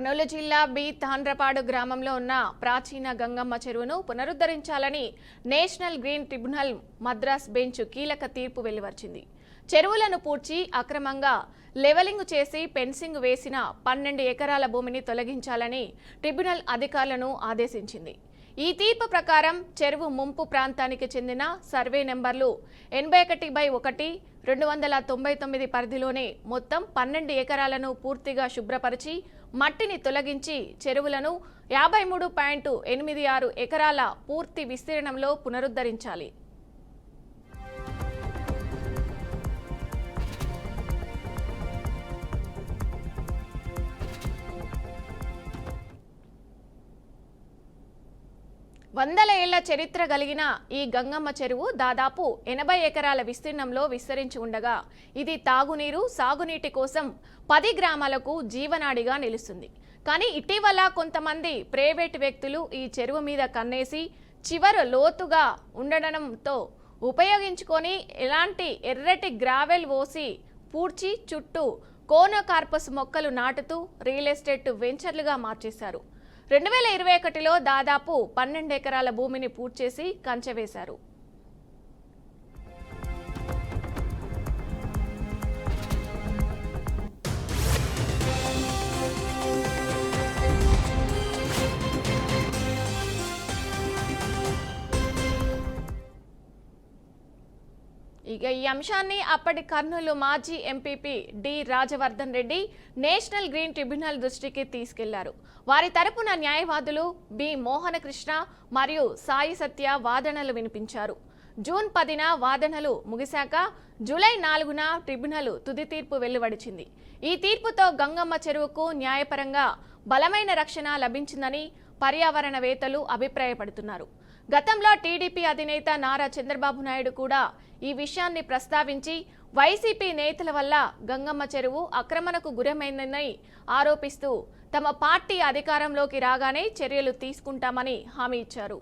కర్నూలు జిల్లా బి తాండ్రపాడు గ్రామంలో ఉన్న ప్రాచీన గంగమ్మ చెరువును పునరుద్ధరించాలని national green tribunal Madras bench కీలక తీర్పు వెలువరించింది. చెరువులను పూడ్చి అక్రమంగా లెవెలింగ్ చేసి ఫెన్సింగ్ వేసిన 12 ఎకరాల భూమిని తొలగించాలని ట్రిబ్యునల్ అధికారులను ఆదేశించింది. ఈ తీర్పు ప్రకారం చెరువు ముంపు ప్రాంతానికి చెందిన సర్వే నెంబర్లు 81/1 299 పరిధిలోనే మొత్తం 12 ఎకరాలను పూర్తిగా శుభ్రపరిచి మట్టిని తొలగించి చెరువులను 53.86 ఎకరాల పూర్తి విస్తీర్ణంలో పునరుద్ధరించాలి. వందల ఏళ్ల చరిత్ర కలిగిన ఈ గంగమ్మ చెరువు దాదాపు 80 ఎకరాల విస్తీర్ణంలో విస్తరించి ఉండగా ఇది తాగునీరు, సాగునీటి కోసం 10 గ్రామాలకు జీవనాడిగా నిలుస్తుంది. కానీ ఇటీవల కొంతమంది ప్రైవేటు వ్యక్తులు ఈ చెరువు మీద కన్నేసి చివర లోతుగా ఉండడంతో ఉపయోగించుకొని ఎలాంటి ఎర్రటి గ్రావెల్ పోసి పూడ్చి చుట్టూ కోనోకార్పస్ మొక్కలు నాటుతూ రియల్ ఎస్టేట్ వెంచర్లుగా మార్చేశారు. 2021లో దాదాపు 12 ఎకరాల భూమిని పూడ్చేసి కంచె వేశారు. ఇక ఈ అంశాన్ని అప్పటి కర్నూలు మాజీ MPP D Rajavardhan Reddy national green tribunal దృష్టికి తీసుకెళ్లారు. వారి తరపున న్యాయవాదులు బి మోహనకృష్ణ మరియు సాయి సత్య వాదనలు వినిపించారు. జూన్ 10న వాదనలు ముగిశాక జూలై 4న ట్రిబ్యునల్ తుది తీర్పు వెలువడించింది. ఈ తీర్పుతో గంగమ్మ చెరువుకు న్యాయపరంగా బలమైన రక్షణ లభించిందని పర్యావరణవేత్తలు అభిప్రాయపడుతున్నారు. గతంలో టీడీపీ అధినేత నారా చంద్రబాబు నాయుడు కూడా ఈ విషయాన్ని ప్రస్తావించి వైసీపీ నేతల వల్ల గంగమ్మ చెరువు ఆక్రమణకు గురైందని ఆరోపిస్తూ తమ పార్టీ అధికారంలోకి రాగానే చర్యలు తీసుకుంటామని హామీ ఇచ్చారు.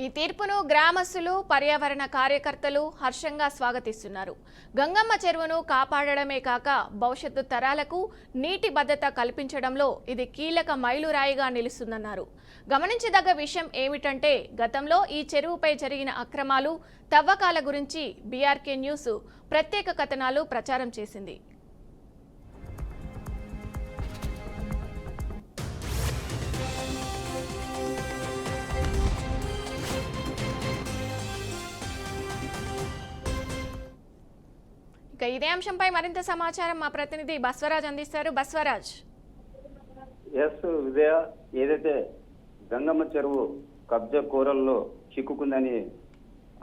ఈ తీర్పును గ్రామస్తులు, పర్యావరణ కార్యకర్తలు హర్షంగా స్వాగతిస్తున్నారు. గంగమ్మ చెరువును కాపాడడమే కాక భవిష్యత్తు తరాలకు నీటి భద్రత కల్పించడంలో ఇది కీలక మైలురాయిగా నిలుస్తుందన్నారు. గమనించదగ్గ విషయం ఏమిటంటే గతంలో ఈ చెరువుపై జరిగిన అక్రమాలు, తవ్వకాల గురించి బీఆర్కే న్యూస్ ప్రత్యేక కథనాలు ప్రచారం చేసింది. ఇదే అంశంపై మరింత సమాచారం మా ప్రతినిధి బస్వరాజ్ అందిస్తారు. బస్వరాజ్. విజయ, ఏదైతే గంగమ్మ చెరువు కబ్జా కోరల్లో చిక్కుకుందని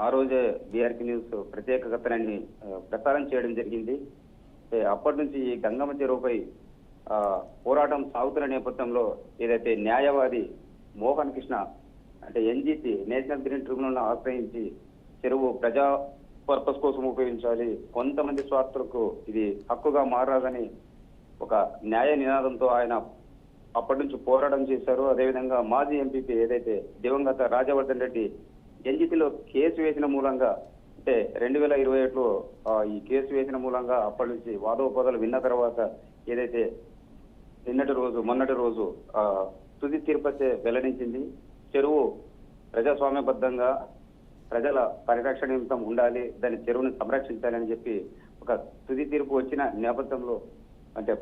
ఆ రోజే బీఆర్కే న్యూస్ ప్రత్యేక కథనాన్ని ప్రసారం చేయడం జరిగింది. అప్పటి నుంచి ఈ గంగమ్మ చెరువుపై పోరాటం సాగుతున్న నేపథ్యంలో ఏదైతే న్యాయవాది మోహన్ కృష్ణ అంటే ఎన్జీటీ నేషనల్ గ్రీన్ ట్రిబ్యునల్ ఆశ్రయించి చెరువు ప్రజా పర్పస్ కోసం ఉపయోగించాలి, కొంతమంది స్వార్థులకు ఇది హక్కుగా మారాలని ఒక న్యాయ నినాదంతో ఆయన అప్పటి నుంచి పోరాటం చేశారు. అదేవిధంగా మాజీ ఎంపీపీ ఏదైతే దివంగత రాజవర్ధన్ రెడ్డి ఎన్జిటిలో కేసు వేసిన మూలంగా అంటే 2021లో ఈ కేసు వేసిన మూలంగా అప్పటి నుంచి వాదోపవాదాలు విన్న తర్వాత ఏదైతే మొన్నటి రోజు తుది తీర్పైతే వెల్లడించింది. చెరువు ప్రజాస్వామ్యబద్ధంగా ప్రజల పరిరక్షణ నిమిత్తం ఉండాలి, దాని చెరువుని సంరక్షించాలని చెప్పి ఒక తుది తీర్పు వచ్చిన నేపథ్యంలో అంటే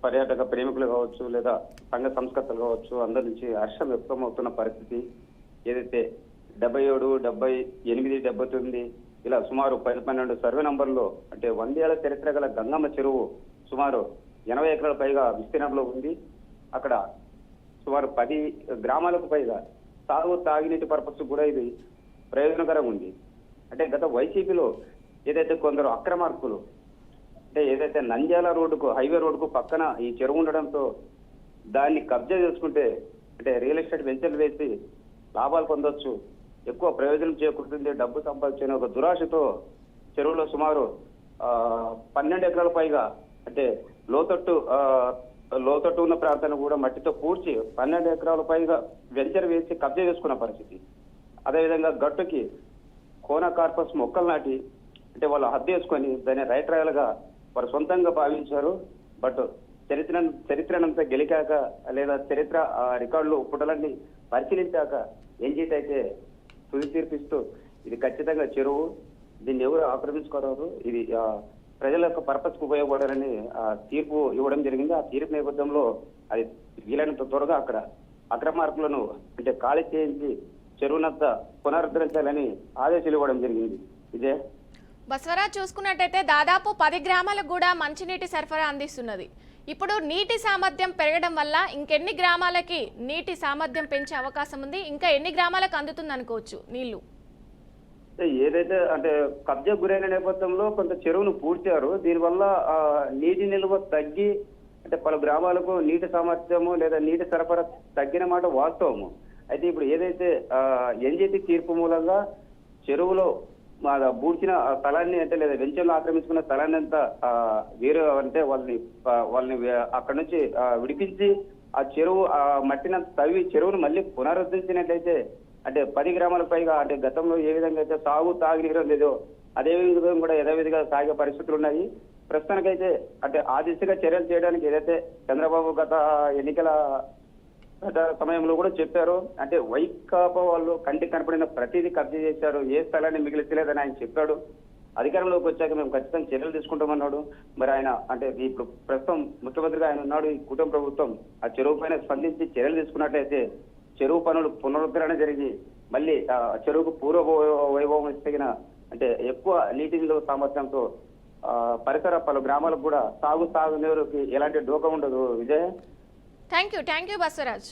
పర్యాటక ప్రేమికులు కావచ్చు, లేదా సంఘ సంస్కర్తలు కావచ్చు, అందరి నుంచి హర్షం వ్యక్తమవుతున్న పరిస్థితి. ఏదైతే 77, 78, 79 ఇలా సుమారు 12 సర్వే నంబర్లో అంటే 100 ఏళ్ల చరిత్ర గల గంగమ్మ చెరువు సుమారు 80 ఎకరాల పైగా విస్తీర్ణంలో ఉంది. అక్కడ సుమారు 10 గ్రామాలకు పైగా తాగునీటి పర్పస్ కూడా ఇది ప్రయోజనకరంగా ఉంది. అంటే గత వైసీపీలో ఏదైతే కొందరు అక్రమార్కులు అంటే ఏదైతే నంద్యాల రోడ్డుకు హైవే రోడ్డుకు పక్కన ఈ చెరువు ఉండడంతో దాన్ని కబ్జా చేసుకుంటే అంటే రియల్ ఎస్టేట్ వెంచర్లు వేసి లాభాలు పొందొచ్చు, ఎక్కువ ప్రయోజనం చేకూరుతుంది, డబ్బు సంపాదించిన ఒక దురాశతో చెరువులో సుమారు 12 ఎకరాల పైగా అంటే లోతట్టు ఉన్న ప్రాంతాన్ని కూడా మట్టితో పూడ్చి 12 ఎకరాల పైగా వెంచర్ వేసి కబ్జా చేసుకున్న పరిస్థితి. అదేవిధంగా గట్టుకి కోనా కార్పస్ మొక్కలు నాటి అంటే వాళ్ళు హద్దు వేసుకొని దాన్ని రైట్ రాయలుగా వారు సొంతంగా భావించారు. బట్ చరిత్రనంతా గెలికాక లేదా చరిత్ర రికార్డులు పుటలన్నీ పరిశీలించాక ఎన్జిటి అయితే తుది తీర్పిస్తూ ఇది ఖచ్చితంగా చెరువు, దీన్ని ఎవరు ఆక్రమించుకోరారు, ఇది ప్రజల యొక్క పర్పస్ కు ఉపయోగపడాలని తీర్పు ఇవ్వడం జరిగింది. ఆ తీర్పు నేపథ్యంలో అది వీలైనంత త్వరగా అక్కడ అక్రమార్కులను అంటే ఖాళీ చేయించి చెరువునంతా పునరుద్ధరించాలని ఆదేశాలు ఇవ్వడం జరిగింది. ఇదే బసవరాజ్ చూసుకున్నట్టయితే దాదాపు 10 గ్రామాలకు కూడా మంచినీటి సరఫరా అందిస్తున్నది. ఇప్పుడు నీటి సామర్థ్యం పెరగడం వల్ల ఇంకెన్ని గ్రామాలకి నీటి సామర్థ్యం పెంచే అవకాశం ఉంది, ఇంకా ఎన్ని గ్రామాలకు అందుతుంది అనుకోవచ్చు నీళ్లు? ఏదైతే అంటే కబ్జా గురైన నేపథ్యంలో కొంత చెరువును పూడ్చారు, దీనివల్ల నీటి నిల్వ తగ్గి అంటే పలు గ్రామాలకు నీటి సామర్థ్యము లేదా నీటి సరఫరా తగ్గిన మాట వాస్తవము. అయితే ఇప్పుడు ఏదైతే ఎన్జిటి తీర్పు మూలంగా చెరువులో బూడ్చిన స్థలాన్ని అంటే లేదా వెంచర్లు ఆక్రమించుకున్న స్థలాన్ని అంతా వేరే అంటే వాళ్ళని అక్కడ నుంచి విడిపించి ఆ చెరువు మట్టినంత తవ్వి చెరువును మళ్ళీ పునరుద్ధరించినట్లయితే అంటే 10 గ్రామాల పైగా అంటే గతంలో ఏ విధంగా అయితే తాగునీరు లేదో అదే విధంగా కూడా యథావిధిగా సాగే పరిస్థితులు ఉన్నాయి. ప్రస్తుతానికైతే అంటే ఆ దిశగా చర్యలు చేయడానికి ఏదైతే చంద్రబాబు గత ఎన్నికల సమయంలో కూడా చెప్పారు, అంటే వైకాపా వాళ్ళు కంటికి కనపడిన ప్రతిదీ కబ్జా చేశారు, ఏ స్థలాన్ని మిగిలించలేదని ఆయన చెప్పాడు. అధికారంలోకి వచ్చాక మేము ఖచ్చితంగా చర్యలు తీసుకుంటామన్నాడు. మరి ఆయన అంటే ఇప్పుడు ప్రస్తుతం ముఖ్యమంత్రిగా ఆయన ఉన్నాడు. ఈ కుటుంబ ప్రభుత్వం ఆ చెరువు పైన స్పందించి చర్యలు తీసుకున్నట్లయితే చెరువు పనులు పునరుద్ధరణ జరిగి మళ్ళీ చెరువుకు పూర్వ వైభవం తగిన అంటే ఎక్కువ నీటి నిల్వ సామర్థ్యంతో పరిసర పలు గ్రామాలకు కూడా సాగునీరుకి ఎలాంటి డోకా ఉండదు. Vijay, thank you Basavaraj.